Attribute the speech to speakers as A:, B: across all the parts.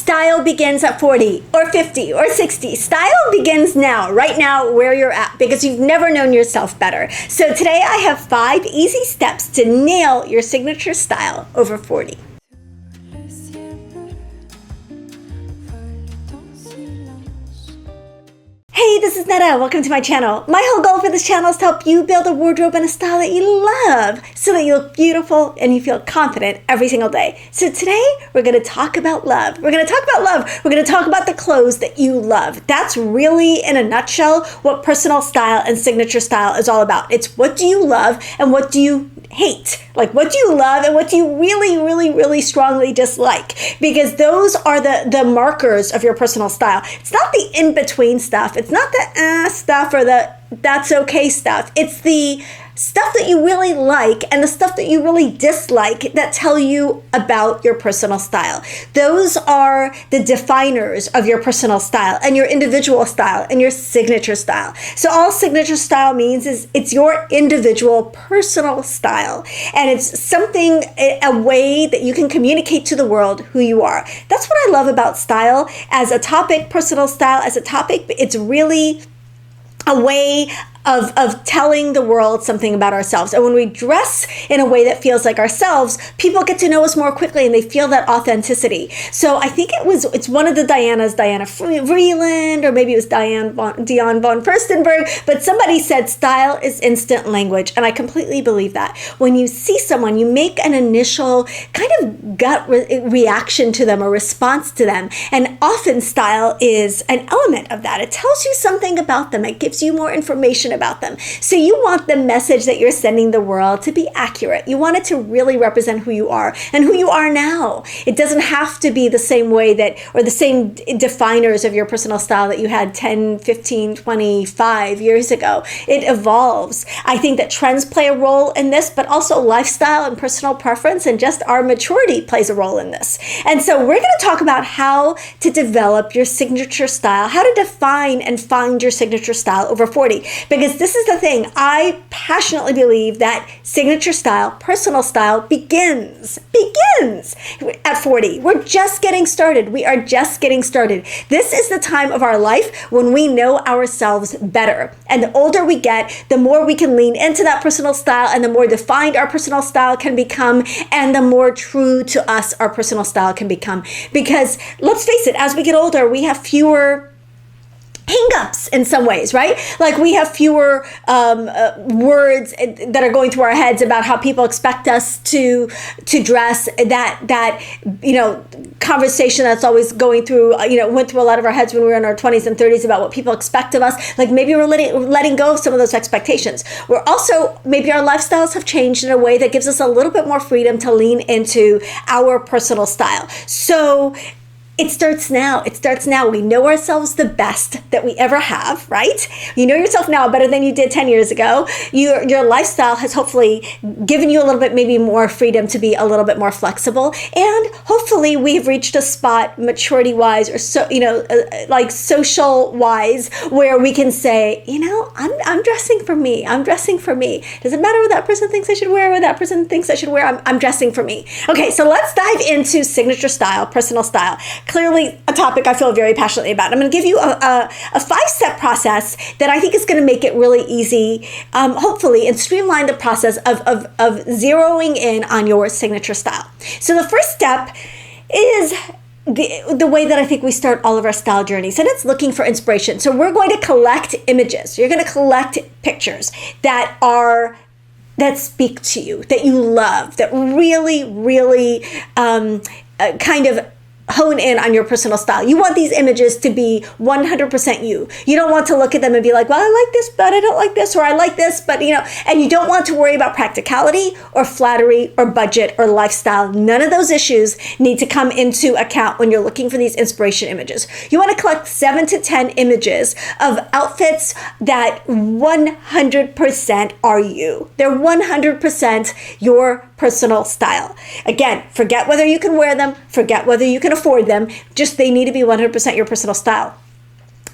A: style begins at 40 or 50 or 60. Style begins now, right now, where you're at, because you've never known yourself better. So today I have 5 easy steps to nail your signature style over 40. Hey, this is Netta. Welcome to my channel. My whole goal for this channel is to help you build a wardrobe and a style that you love so that you look beautiful and you feel confident every single day. So today we're going to talk about love. We're going to talk about love. We're going to talk about the clothes that you love. That's really, in a nutshell, what personal style and signature style is all about. It's what do you love and what do you hate? Like, what do you love and what do you really strongly dislike? Because those are the markers of your personal style. It's not the in-between stuff. It's not the stuff or the that's okay stuff. It's the stuff that you really like and the stuff that you really dislike that tell you about your personal style. Those are the definers of your personal style and your individual style and your signature style. So all signature style means is it's your individual personal style. And it's something, a way that you can communicate to the world who you are. That's what I love about style as a topic, personal style as a topic. It's really a way of telling the world something about ourselves. And when we dress in a way that feels like ourselves, people get to know us more quickly and they feel that authenticity. So I think it's one of the Dianas, Diana Vreeland, or maybe it was Dion von Furstenberg, but somebody said style is instant language. And I completely believe that. When you see someone, you make an initial kind of gut reaction to them or response to them. And often style is an element of that. It tells you something about them. It gives you more information about them. So you want the message that you're sending the world to be accurate. You want it to really represent who you are and who you are now. It doesn't have to be the same way that, or the same definers of your personal style that you had 10, 15, 25 years ago. It evolves. I think that trends play a role in this, but also lifestyle and personal preference and just our maturity plays a role in this. And so we're going to talk about how to develop your signature style, how to define and find your signature style over 40. Because this is the thing, I passionately believe that signature style, personal style begins at 40. We're just getting started. We are just getting started. This is the time of our life when we know ourselves better. And the older we get, the more we can lean into that personal style and the more defined our personal style can become and the more true to us our personal style can become. Because let's face it, as we get older, we have fewer hang-ups in some ways, right? Like we have fewer words that are going through our heads about how people expect us to dress. That conversation that's always going through, went through a lot of our heads when we were in our 20s and 30s about what people expect of us. Like maybe we're letting go of some of those expectations. We're also, maybe our lifestyles have changed in a way that gives us a little bit more freedom to lean into our personal style. So it starts now. We know ourselves the best that we ever have, right? You know yourself now better than you did 10 years ago. Your lifestyle has hopefully given you a little bit, maybe more freedom to be a little bit more flexible. And hopefully we've reached a spot maturity-wise or like social-wise where we can say, I'm dressing for me. I'm dressing for me. Doesn't matter what that person thinks I should wear or that person thinks I should wear. I'm dressing for me. Okay, so let's dive into signature style, personal style. Clearly a topic I feel very passionately about. I'm going to give you a 5-step process that I think is going to make it really easy, hopefully, and streamline the process of zeroing in on your signature style. So the first step is the way that I think we start all of our style journeys, and it's looking for inspiration. So we're going to collect images. You're going to collect pictures that speak to you, that you love, that really kind of hone in on your personal style. You want these images to be 100% you. You don't want to look at them and be like, well, I like this, but I don't like this, or I like this, but and you don't want to worry about practicality or flattery or budget or lifestyle. None of those issues need to come into account when you're looking for these inspiration images. You want to collect 7 to 10 images of outfits that 100% are you. They're 100% your personal style. Again, forget whether you can wear them, forget whether you can afford them, just they need to be 100% your personal style.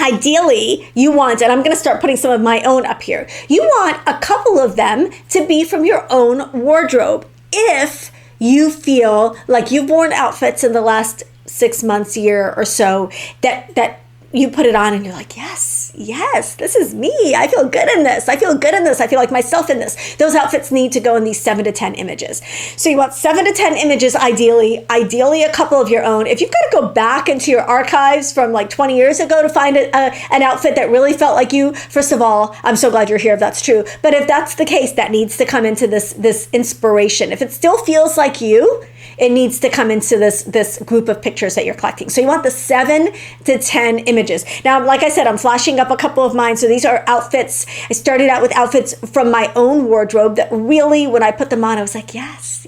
A: Ideally, you want, and I'm going to start putting some of my own up here, you want a couple of them to be from your own wardrobe. If you feel like you've worn outfits in the last 6 months, year or so, that you put it on and you're like, yes, this is me. I feel good in this. I feel good in this. I feel like myself in this. Those outfits need to go in these 7 to 10 images. So you want 7 to 10 images, ideally a couple of your own. If you've got to go back into your archives from like 20 years ago to find an outfit that really felt like you, first of all, I'm so glad you're here if that's true. But if that's the case, that needs to come into this inspiration. If it still feels like you, it needs to come into this group of pictures that you're collecting. So you want the 7 to 10 images. Now, like I said, I'm flashing up a couple of mine. So these are outfits. I started out with outfits from my own wardrobe that really, when I put them on, I was like, yes,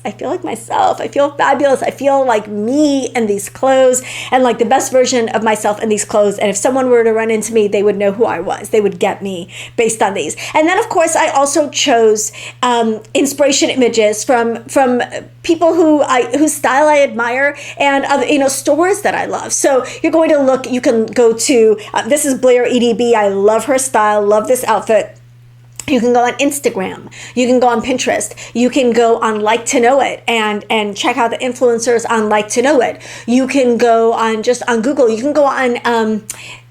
A: I feel like myself. I feel fabulous. I feel like me in these clothes and like the best version of myself in these clothes. And if someone were to run into me, they would know who I was. They would get me based on these. And then, of course, I also chose inspiration images from people whose style I admire and other, stores that I love. So you're going to look, you can go to, this is Blair EDB. I love her style, love this outfit. You can go on Instagram. You can go on Pinterest. You can go on Like to Know It and check out the influencers on Like to Know It. You can go on Google. You can go on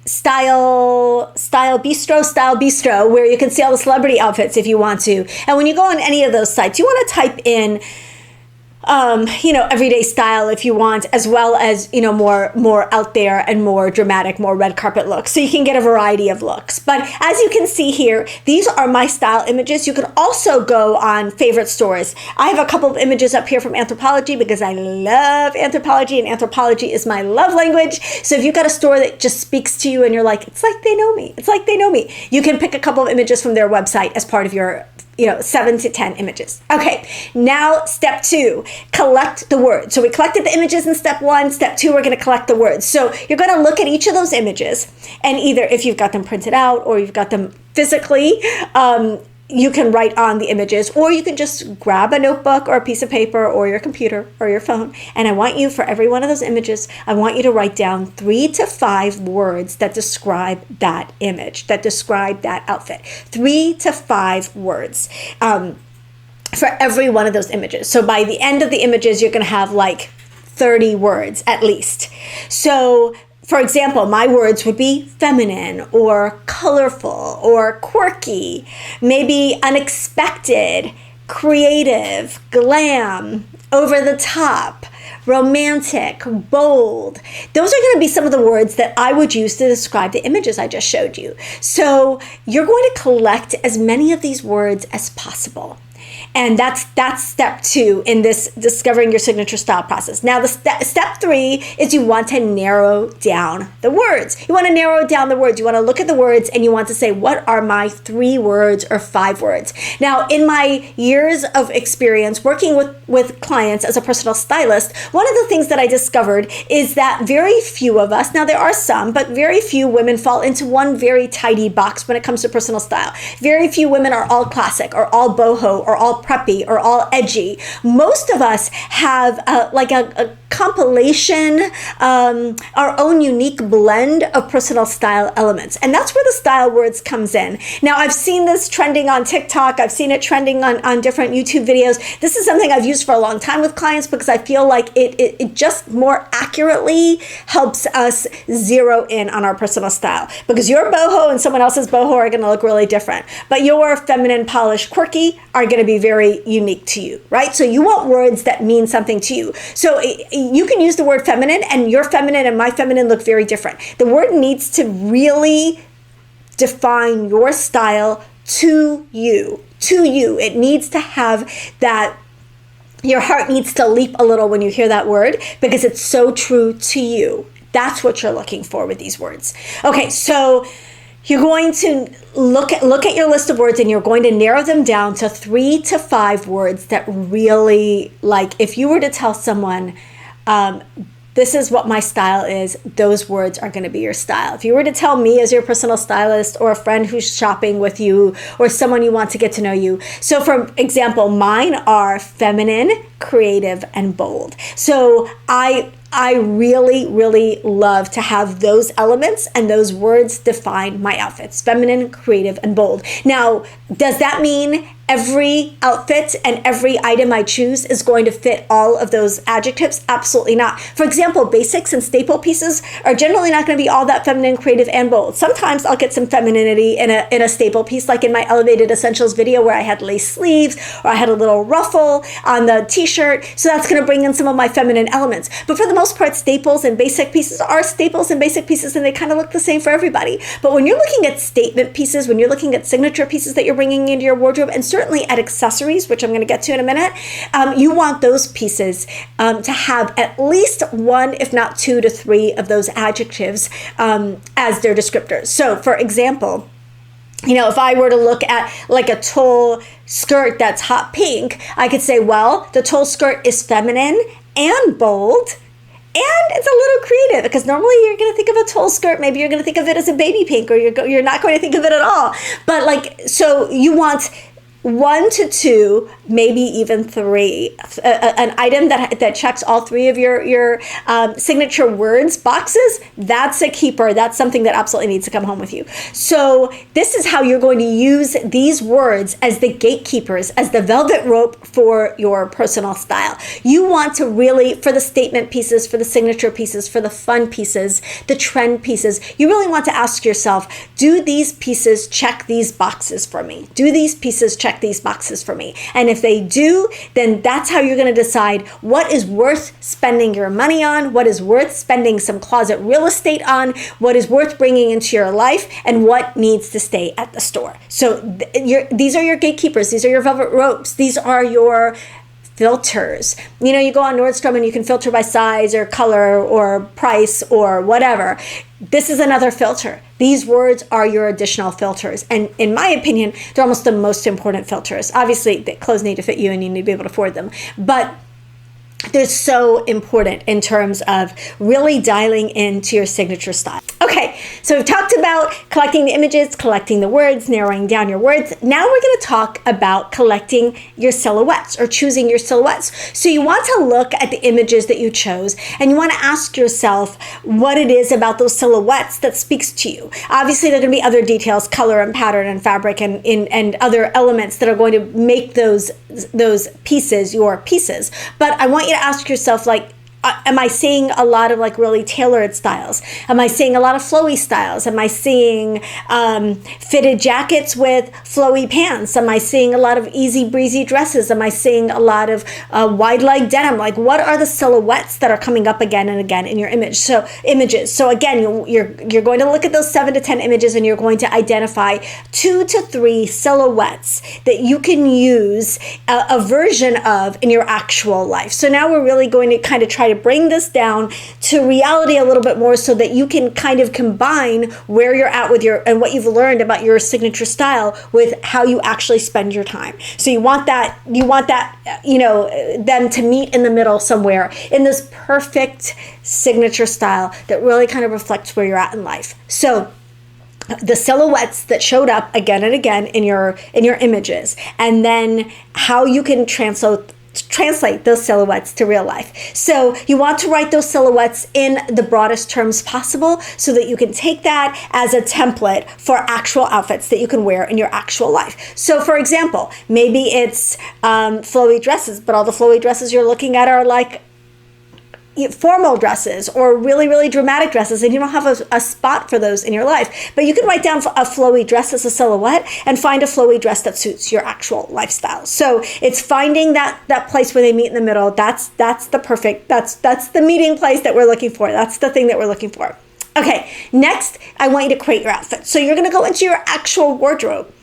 A: Style Bistro, where you can see all the celebrity outfits if you want to. And when you go on any of those sites, you want to type in everyday style if you want, as well as, more out there and more dramatic, more red carpet looks. So you can get a variety of looks. But as you can see here, these are my style images. You can also go on favorite stores. I have a couple of images up here from Anthropologie because I love Anthropologie and Anthropologie is my love language. So if you've got a store that just speaks to you and you're like, it's like they know me. It's like they know me. You can pick a couple of images from their website as part of your 7 to 10 images. Okay, now step 2, collect the words. So we collected the images in step 1. Step 2, we're going to collect the words. So you're going to look at each of those images, and either if you've got them printed out or you've got them physically, you can write on the images, or you can just grab a notebook or a piece of paper or your computer or your phone. And I want you, for every one of those images, I want you to write down 3 to 5 words that describe that image, that describe that outfit. 3 to 5 words for every one of those images. So by the end of the images, you're going to have like 30 words at least. So for example, my words would be feminine or colorful or quirky, maybe unexpected, creative, glam, over the top, romantic, bold. Those are going to be some of the words that I would use to describe the images I just showed you. So you're going to collect as many of these words as possible. And that's step 2 in this discovering your signature style process. Now, the step 3 is you want to narrow down the words. You want to narrow down the words. You want to look at the words and you want to say, what are my 3 words or 5 words? Now, in my years of experience working with clients as a personal stylist, one of the things that I discovered is that very few of us, now there are some, but very few women fall into one very tidy box when it comes to personal style. Very few women are all classic or all boho or all preppy or all edgy. Most of us have a compilation, our own unique blend of personal style elements. And that's where the style words comes in. Now, I've seen this trending on TikTok. I've seen it trending on different YouTube videos. This is something I've used for a long time with clients because I feel like it just more accurately helps us zero in on our personal style. Because your boho and someone else's boho are going to look really different. But your feminine, polished, quirky are going to be very unique to you, right? So you want words that mean something to you. So you can use the word feminine, and your feminine and my feminine look very different. The word needs to really define your style to you. It needs to have that. Your heart needs to leap a little when you hear that word because it's so true to you. That's what you're looking for with these words. Okay, so you're going to look at your list of words and you're going to narrow them down to 3 to 5 words that really, like, if you were to tell someone, this is what my style is, those words are going to be your style. If you were to tell me as your personal stylist or a friend who's shopping with you or someone you want to get to know you. So for example, mine are feminine, creative, and bold. So I really, really love to have those elements and those words define my outfits. Feminine, creative, and bold. Now, does that mean every outfit and every item I choose is going to fit all of those adjectives? Absolutely not. For example, basics and staple pieces are generally not going to be all that feminine, creative, and bold. Sometimes I'll get some femininity in a staple piece, like in my Elevated Essentials video where I had lace sleeves or I had a little ruffle on the t-shirt. So that's going to bring in some of my feminine elements. But for the most part, staples and basic pieces are staples and basic pieces, and they kind of look the same for everybody. But when you're looking at statement pieces, when you're looking at signature pieces that you're bringing into your wardrobe, and certainly at accessories, which I'm going to get to in a minute, you want those pieces to have at least one, if not 2 to 3 of those adjectives as their descriptors. So for example, if I were to look at like a tulle skirt that's hot pink, I could say, well, the tulle skirt is feminine and bold, and it's a little creative, because normally you're going to think of a tulle skirt, maybe you're going to think of it as a baby pink, or you're not going to think of it at all. But so you want 1 to 2, maybe even 3, an item that checks all 3 of your signature words boxes. That's a keeper. That's something that absolutely needs to come home with you. So this is how you're going to use these words as the gatekeepers, as the velvet rope for your personal style. You want to really, for the statement pieces, for the signature pieces, for the fun pieces, the trend pieces, you really want to ask yourself, do these pieces check these boxes for me? Do these pieces check these boxes for me? And if they do, then that's how you're going to decide what is worth spending your money on, what is worth spending some closet real estate on, what is worth bringing into your life, and what needs to stay at the store. So these are your gatekeepers. These are your velvet ropes. These are your filters. You go on Nordstrom and you can filter by size or color or price or whatever. This is another filter. These words are your additional filters. And in my opinion, they're almost the most important filters. Obviously, the clothes need to fit you and you need to be able to afford them. But they're so important in terms of really dialing into your signature style. Okay, so we've talked about collecting the images, collecting the words, narrowing down your words. Now we're going to talk about collecting your silhouettes, or choosing your silhouettes. So you want to look at the images that you chose, and you want to ask yourself what it is about those silhouettes that speaks to you. Obviously, there are going to be other details, color and pattern and fabric and other elements that are going to make those pieces your pieces. But I want you to ask yourself, am I seeing a lot of really tailored styles? Am I seeing a lot of flowy styles? Am I seeing fitted jackets with flowy pants? Am I seeing a lot of easy breezy dresses? Am I seeing a lot of wide leg denim? What are the silhouettes that are coming up again and again in your images? So again, you're going to look at those 7 to 10 images, and you're going to identify 2 to 3 silhouettes that you can use a version of in your actual life. So now we're really going to kind of try to bring this down to reality a little bit more, so that you can kind of combine where you're at with and what you've learned about your signature style with how you actually spend your time. So you want that them to meet in the middle somewhere in this perfect signature style that really kind of reflects where you're at in life. So the silhouettes that showed up again and again in your images, and then how you can translate those silhouettes to real life. So you want to write those silhouettes in the broadest terms possible, so that you can take that as a template for actual outfits that you can wear in your actual life. So for example, maybe it's flowy dresses, but all the flowy dresses you're looking at are formal dresses or really, really dramatic dresses, and you don't have a spot for those in your life. But you can write down a flowy dress as a silhouette and find a flowy dress that suits your actual lifestyle. So it's finding that place where they meet in the middle. That's the meeting place that we're looking for. That's the thing that we're looking for. Okay, next, I want you to create your outfit. So you're going to go into your actual wardrobe,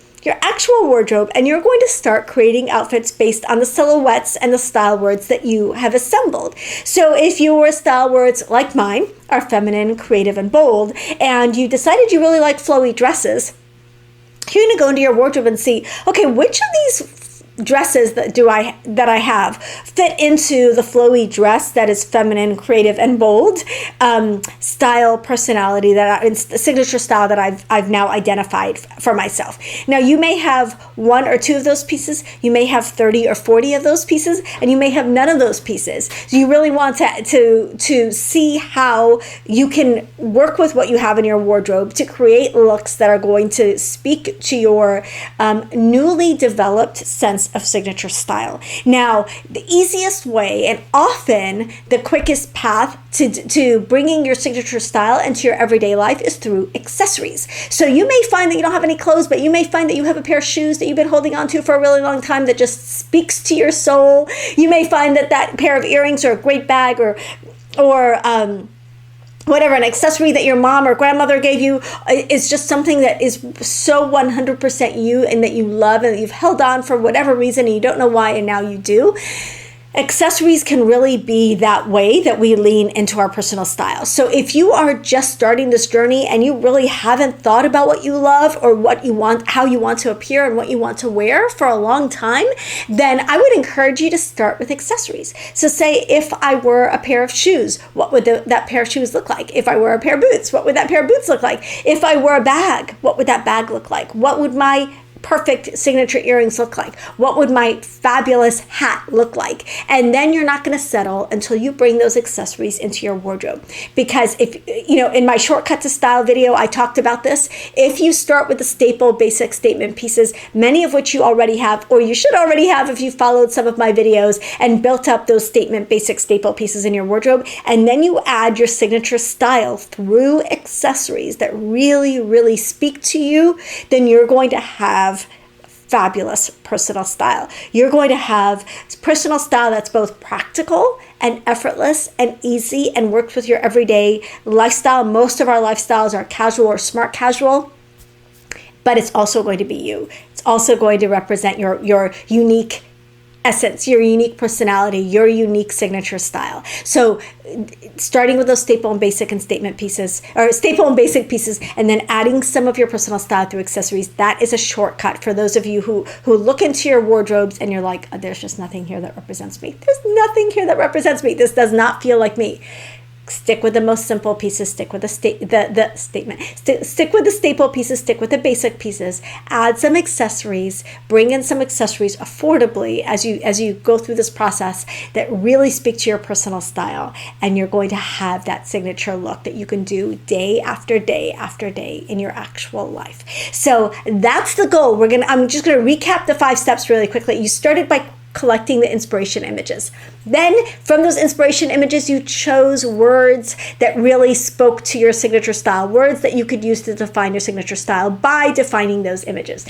A: and you're going to start creating outfits based on the silhouettes and the style words that you have assembled. So if your style words, like mine, are feminine, creative, and bold, and you decided you really like flowy dresses, you're going to go into your wardrobe and see, okay, which of these dresses that I have fit into the flowy dress that is feminine, creative, and bold style, personality, signature style that I've now identified for myself. Now, you may have 1 or 2 of those pieces, you may have 30 or 40 of those pieces, and you may have none of those pieces. So you really want to see how you can work with what you have in your wardrobe to create looks that are going to speak to your newly developed sense of signature style. Now, the easiest way and often the quickest path to bringing your signature style into your everyday life is through accessories. So you may find that you don't have any clothes, but you may find that you have a pair of shoes that you've been holding on to for a really long time that just speaks to your soul. You may find that pair of earrings or a great bag or whatever, an accessory that your mom or grandmother gave you is just something that is so 100% you and that you love and that you've held on for whatever reason and you don't know why and now you do. Accessories can really be that way that we lean into our personal style. So if you are just starting this journey and you really haven't thought about what you love or what you want, how you want to appear and what you want to wear for a long time, then I would encourage you to start with accessories. So say if I were a pair of shoes, what would that pair of shoes look like? If I were a pair of boots, what would that pair of boots look like? If I were a bag, what would that bag look like? What would my perfect signature earrings look like? What would my fabulous hat look like? And then you're not going to settle until you bring those accessories into your wardrobe. Because if, in my shortcut to style video, I talked about this. If you start with the staple basic statement pieces, many of which you already have, or you should already have if you followed some of my videos and built up those basic staple pieces in your wardrobe, and then you add your signature style through accessories that really, really speak to you, then you're going to have fabulous personal style. You're going to have personal style that's both practical and effortless and easy and works with your everyday lifestyle. Most of our lifestyles are casual or smart casual, but it's also going to be you. It's also going to represent your unique essence, your unique personality, your unique signature style. So starting with those staple and basic pieces, and then adding some of your personal style through accessories, that is a shortcut for those of you who look into your wardrobes and you're like, oh, there's just nothing here that represents me. There's nothing here that represents me. This does not feel like me. Stick with the most simple pieces, stick with stick with the staple pieces, stick with the basic pieces, add some accessories, bring in some accessories affordably as you go through this process that really speak to your personal style, and you're going to have that signature look that you can do day after day after day in your actual life. So that's the goal. I'm just going to recap the 5 steps really quickly. You started by collecting the inspiration images. Then from those inspiration images, you chose words that really spoke to your signature style, words that you could use to define your signature style by defining those images.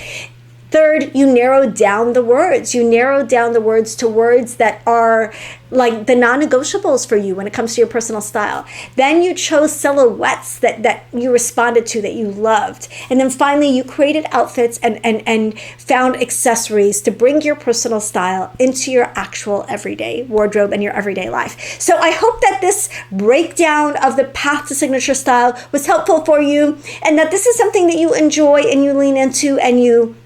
A: Third, you narrowed down the words. You narrowed down the words to words that are like the non-negotiables for you when it comes to your personal style. Then you chose silhouettes that you responded to, that you loved. And then finally, you created outfits and found accessories to bring your personal style into your actual everyday wardrobe and your everyday life. So I hope that this breakdown of the path to signature style was helpful for you, and that this is something that you enjoy and you lean into and you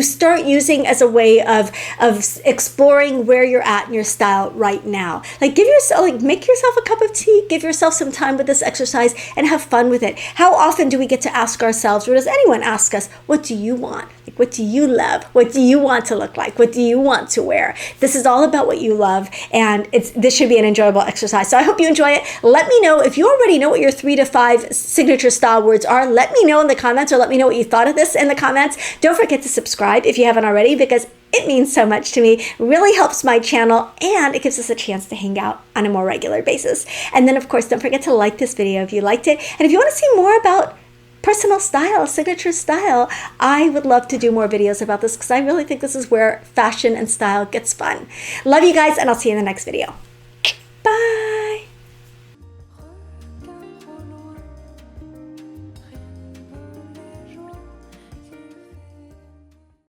A: start using as a way of exploring where you're at in your style right now. Make yourself a cup of tea, give yourself some time with this exercise, and have fun with it. How often do we get to ask ourselves, or does anyone ask us, what do you want? What do you love? What do you want to look like? What do you want to wear? This is all about what you love, and this should be an enjoyable exercise. So I hope you enjoy it. Let me know if you already know what your 3 to 5 signature style words are. Let me know in the comments, or let me know what you thought of this in the comments. Don't forget to subscribe if you haven't already, because it means so much to me, really helps my channel, and it gives us a chance to hang out on a more regular basis. And then, of course, don't forget to like this video if you liked it. And if you want to see more about personal style, signature style, I would love to do more videos about this, because I really think this is where fashion and style gets fun. Love you guys, and I'll see you in the next video.